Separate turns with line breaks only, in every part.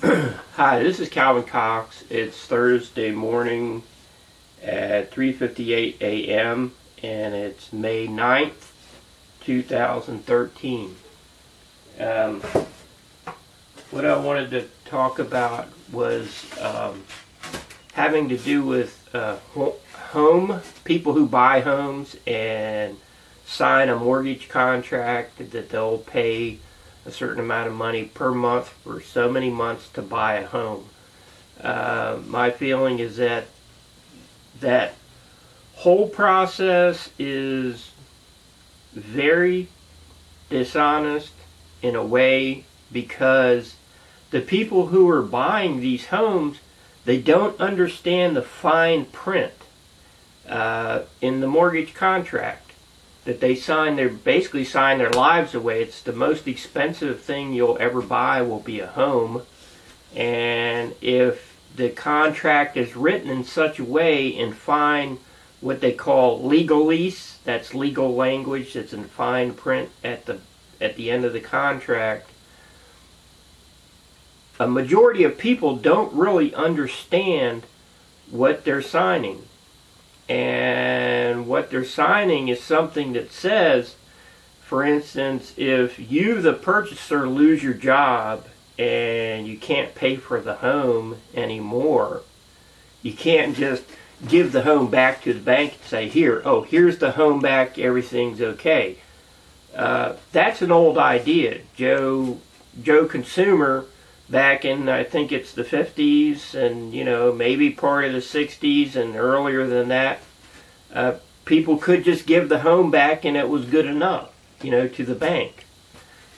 Hi, this is Calvin Cox. It's Thursday morning at 3:58 a.m. and it's May 9th, 2013. What I wanted to talk about was having to do with people who buy homes and sign a mortgage contract that they'll pay a certain amount of money per month for so many months to buy a home. My feeling is that that whole process is very dishonest in a way, because the people who are buying these homes, they don't understand the fine print in the mortgage contract that they sign. They basically sign their lives away. It's the most expensive thing you'll ever buy will be a home, and if the contract is written in such a way in fine, what they call legalese, that's legal language that's in fine print at the end of the contract, a majority of people don't really understand what they're signing. And what they're signing is something that says, for instance, if you, the purchaser, lose your job and you can't pay for the home anymore, you can't just give the home back to the bank and say, here's the home back, everything's okay. That's an old idea. Joe Consumer, back in, I think it's the 50s and maybe part of the 60s and earlier than that, people could just give the home back and it was good enough, to the bank.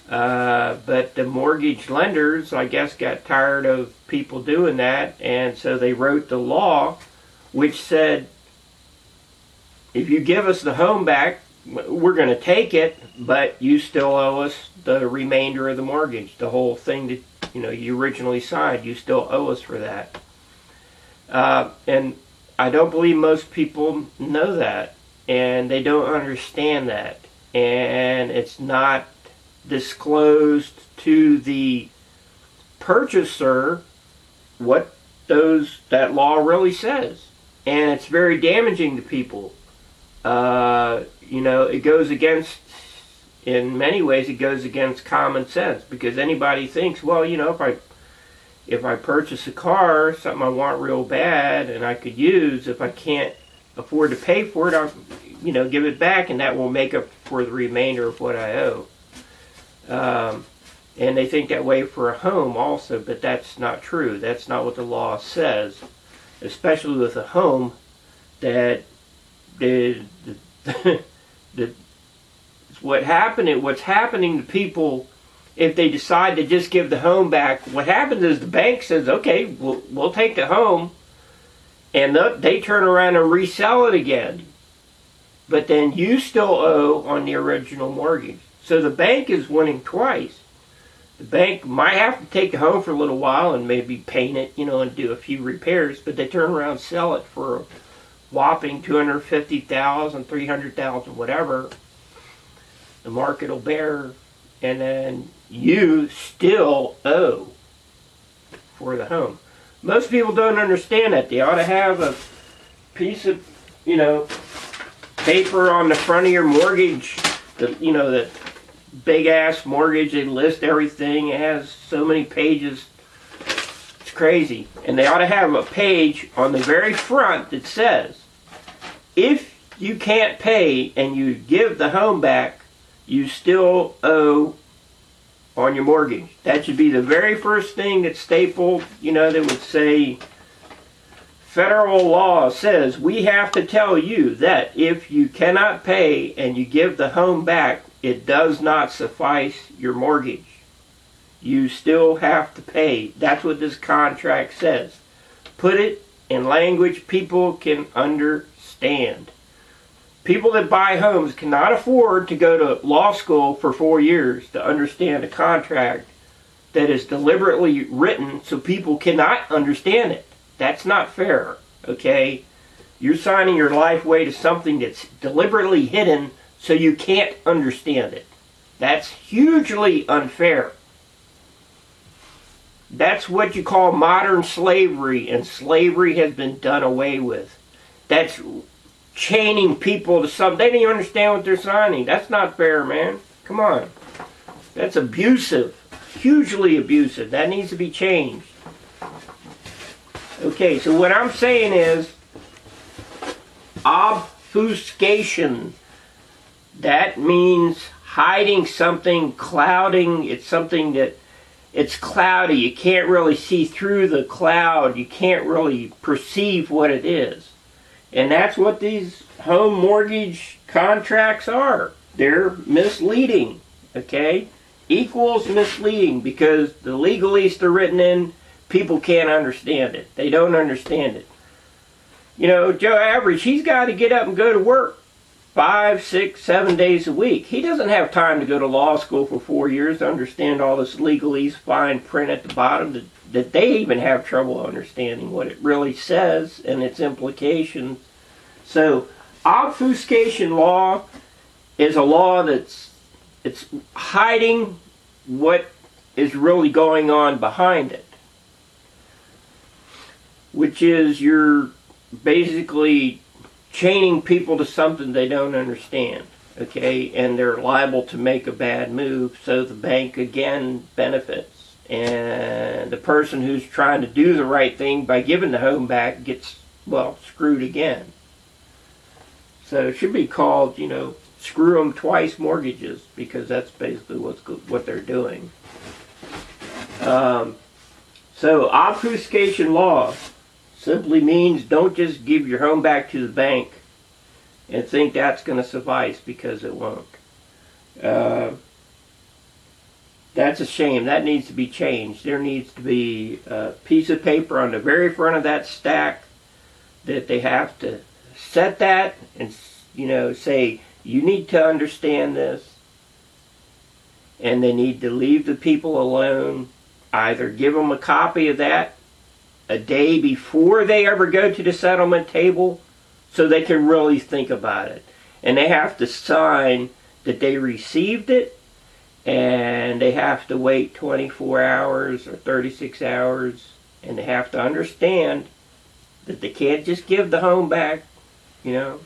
But the mortgage lenders, I guess, got tired of people doing that, and so they wrote the law which said, if you give us the home back, we're going to take it, but you still owe us the remainder of the mortgage, the whole thing that you originally signed. You still owe us for that. And I don't believe most people know that, and they don't understand that, and it's not disclosed to the purchaser what that law really says, and it's very damaging to people. It goes against, in many ways, it goes against common sense, because anybody thinks, well, if I purchase a car, something I want real bad and I could use, if I can't afford to pay for it, I'll give it back, and that will make up for the remainder of what I owe. And they think that way for a home also, but that's not true. That's not what the law says, especially with a home that what's happening to people. If they decide to just give the home back, what happens is the bank says, okay, we'll take the home, and they turn around and resell it again, but then you still owe on the original mortgage. So the bank is winning twice. The bank might have to take the home for a little while and maybe paint it, and do a few repairs, but they turn around and sell it for a whopping $250,000, $300,000, whatever the market will bear, and then you still owe for the home. Most people don't understand that. They ought to have a piece of, paper on the front of your mortgage, that big ass mortgage. They list everything. It has so many pages. It's crazy. And they ought to have a page on the very front that says, if you can't pay and you give the home back, you still owe on your mortgage. That should be the very first thing that's stapled. They would say, federal law says we have to tell you that if you cannot pay and you give the home back, it does not suffice your mortgage. You still have to pay. That's what this contract says. Put it in language people can understand. People that buy homes cannot afford to go to law school for 4 years to understand a contract that is deliberately written so people cannot understand it. That's not fair, okay? You're signing your life away to something that's deliberately hidden so you can't understand it. That's hugely unfair. That's what you call modern slavery, and slavery has been done away with. That's chaining people to something. They don't even understand what they're signing. That's not fair, man. Come on. That's abusive. Hugely abusive. That needs to be changed. Okay, so what I'm saying is obfuscation. That means hiding something, clouding. It's something that it's cloudy. You can't really see through the cloud. You can't really perceive what it is. And that's what these home mortgage contracts are. They're misleading, okay? Equals misleading, because the legalese they're written in, people can't understand it. They don't understand it. You know, Joe Average, he's got to get up and go to work 5, 6, 7 days a week. He doesn't have time to go to law school for 4 years to understand all this legalese fine print at the bottom that they even have trouble understanding what it really says and its implications. So, obfuscation law is a law it's hiding what is really going on behind it, which is you're basically chaining people to something they don't understand, okay, and they're liable to make a bad move, so the bank again benefits, and the person who's trying to do the right thing by giving the home back gets, well, screwed again. So it should be called, you know, screw them twice mortgages, because that's basically what they're doing. So obfuscation law simply means don't just give your home back to the bank and think that's going to suffice, because it won't. That's a shame. That needs to be changed. There needs to be a piece of paper on the very front of that stack that they have to set that and, you know, say, you need to understand this, and they need to leave the people alone. Either give them a copy of that a day before they ever go to the settlement table so they can really think about it. And they have to sign that they received it, and they have to wait 24 hours or 36 hours, and they have to understand that they can't just give the home back, you know.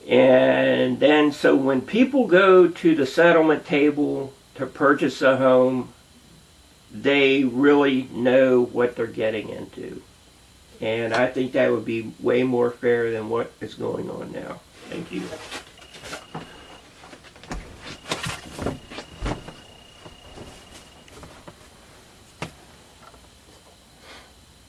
And then, so when people go to the settlement table to purchase a home, they really know what they're getting into. And I think that would be way more fair than what is going on now. Thank you.